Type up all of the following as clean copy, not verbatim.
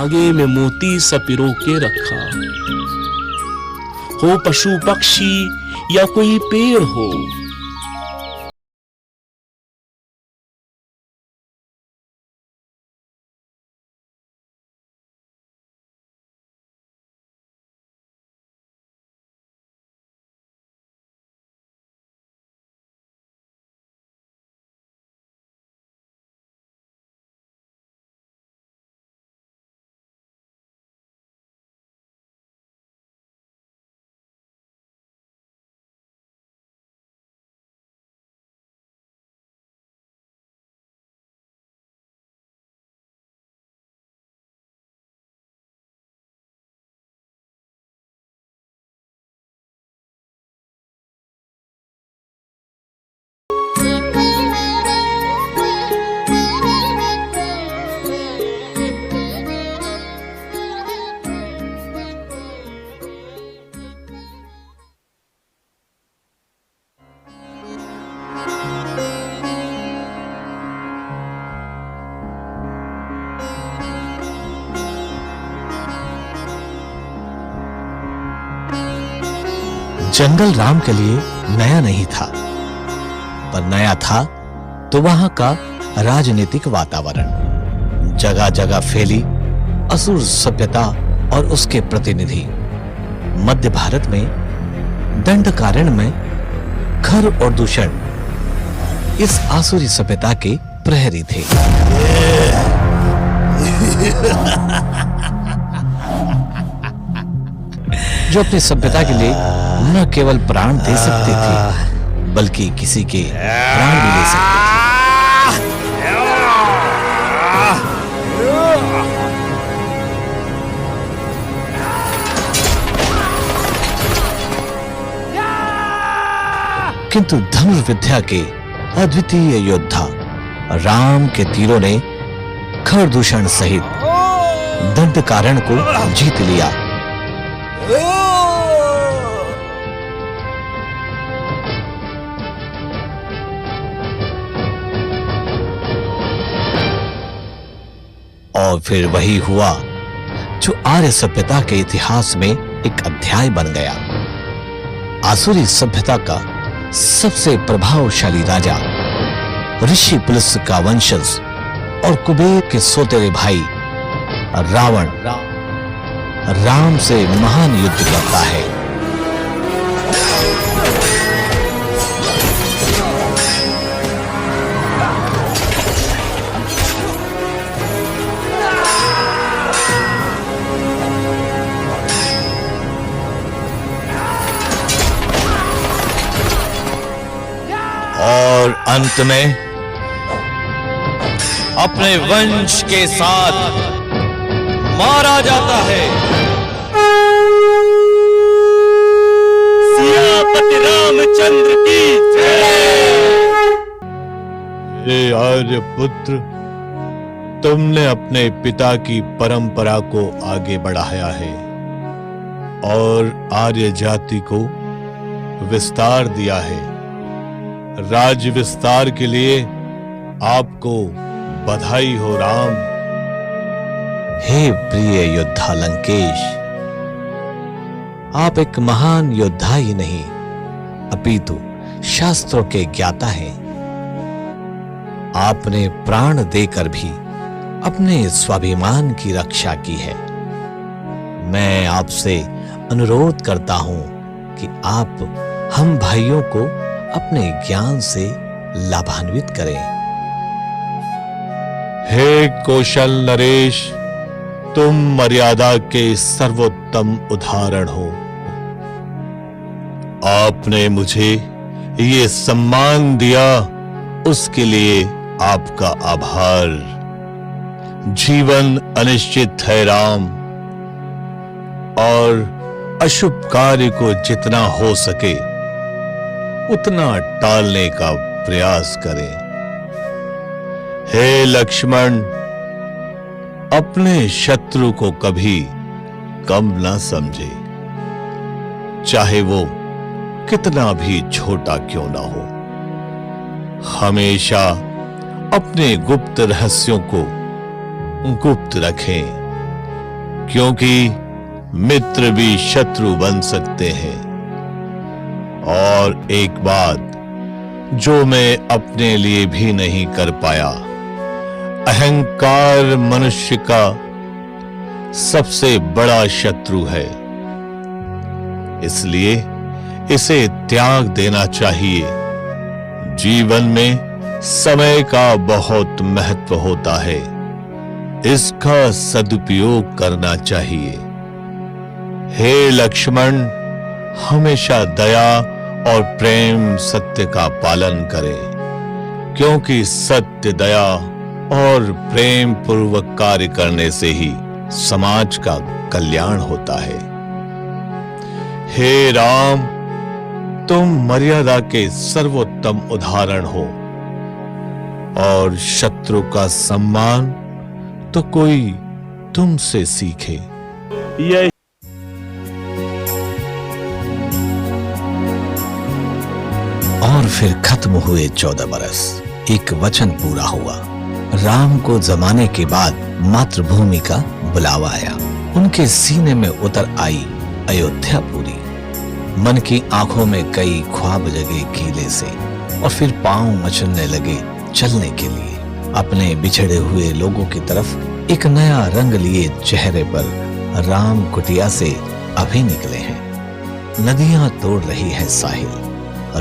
धागे में मोती सपिरो के रखा। हो पशु पक्षी या कोई पेड़ हो, जंगल राम के लिए नया नहीं था, पर नया था तो वहां का राजनीतिक वातावरण। जगह जगह फैली असुर सभ्यता और उसके प्रतिनिधि। मध्य भारत में दंडकारण्य में खर और दूषण इस आसुरी सभ्यता के प्रहरी थे। जो अपनी सभ्यता के लिए न केवल प्राण दे सकते थे, बल्कि किसी के प्राण भी ले सकते थे। किंतु धनुर्विद्या के अद्वितीय योद्धा राम के तीरों ने खरदूषण सहित दंडकारण्य को जीत लिया। और फिर वही हुआ जो आर्य सभ्यता के इतिहास में एक अध्याय बन गया। आसुरी सभ्यता का सबसे प्रभावशाली राजा, ऋषि पुलस्त्य का वंशज और कुबेर के सौतेले भाई रावण राम से महान युद्ध करता है। और अंत में अपने वंश के साथ मारा जाता है। सियापति रामचंद्र की जय। हे आर्यपुत्र, तुमने अपने पिता की परंपरा को आगे बढ़ाया है और आर्य जाति को विस्तार दिया है। राज्य विस्तार के लिए आपको बधाई हो राम। हे प्रिय योद्धा लंकेश, आप एक महान योद्धा ही नहीं, अपितु शास्त्रों के ज्ञाता हैं। आपने प्राण देकर भी अपने स्वाभिमान की रक्षा की है। मैं आपसे अनुरोध करता हूं कि आप हम भाइयों को अपने ज्ञान से लाभान्वित करें। हे कौशल नरेश, तुम मर्यादा के सर्वोत्तम उदाहरण हो। आपने मुझे ये सम्मान दिया, उसके लिए आपका आभार। जीवन अनिश्चित है राम, और अशुभ कार्य को जितना हो सके उतना टालने का प्रयास करें। हे लक्ष्मण, अपने शत्रु को कभी कम न समझे, चाहे वो कितना भी छोटा क्यों ना हो। हमेशा अपने गुप्त रहस्यों को गुप्त रखें क्योंकि मित्र भी शत्रु बन सकते हैं। और एक बात जो मैं अपने लिए भी नहीं कर पाया, अहंकार मनुष्य का सबसे बड़ा शत्रु है, इसलिए इसे त्याग देना चाहिए। जीवन में समय का बहुत महत्व होता है, इसका सदुपयोग करना चाहिए। हे लक्ष्मण, हमेशा दया और प्रेम सत्य का पालन करें, क्योंकि सत्य, दया और प्रेम पूर्वक कार्य करने से ही समाज का कल्याण होता है। हे राम, तुम मर्यादा के सर्वोत्तम उदाहरण हो, और शत्रु का सम्मान तो कोई तुमसे सीखे। यह और फिर खत्म हुए 14 बरस। एक वचन पूरा हुआ। राम को जमाने के बाद मातृभूमि का बुलावा आया। उनके सीने में उतर आई अयोध्या पूरी। मन की आंखों में कई ख्वाब जगे कीले से, और फिर पांव मचलने लगे चलने के लिए। अपने बिछड़े हुए लोगों की तरफ एक नया रंग लिए चेहरे पर राम कुटिया से अभी निकले हैं। नदियां तोड़ रही है साहिल।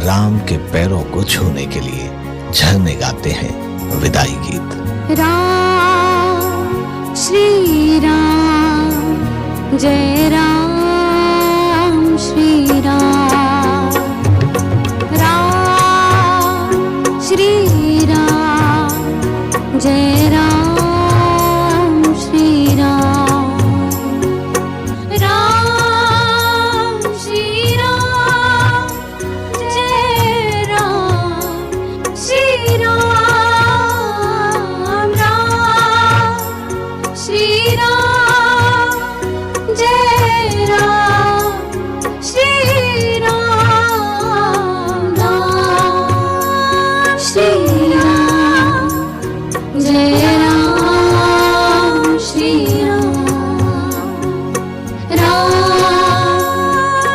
राम के पैरों को छूने के लिए झरने गाते हैं विदाई गीत। राम श्री राम, जय राम श्री राम। राम श्री राम, जय राम श्री राम। राम श्री राम, जय राम श्री राम। राम श्री राम, जय राम श्री राम। राम श्री राम, जय राम श्री राम। राम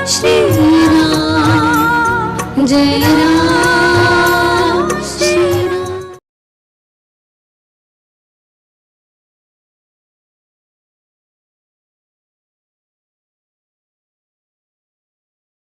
श्री राम, जय राम।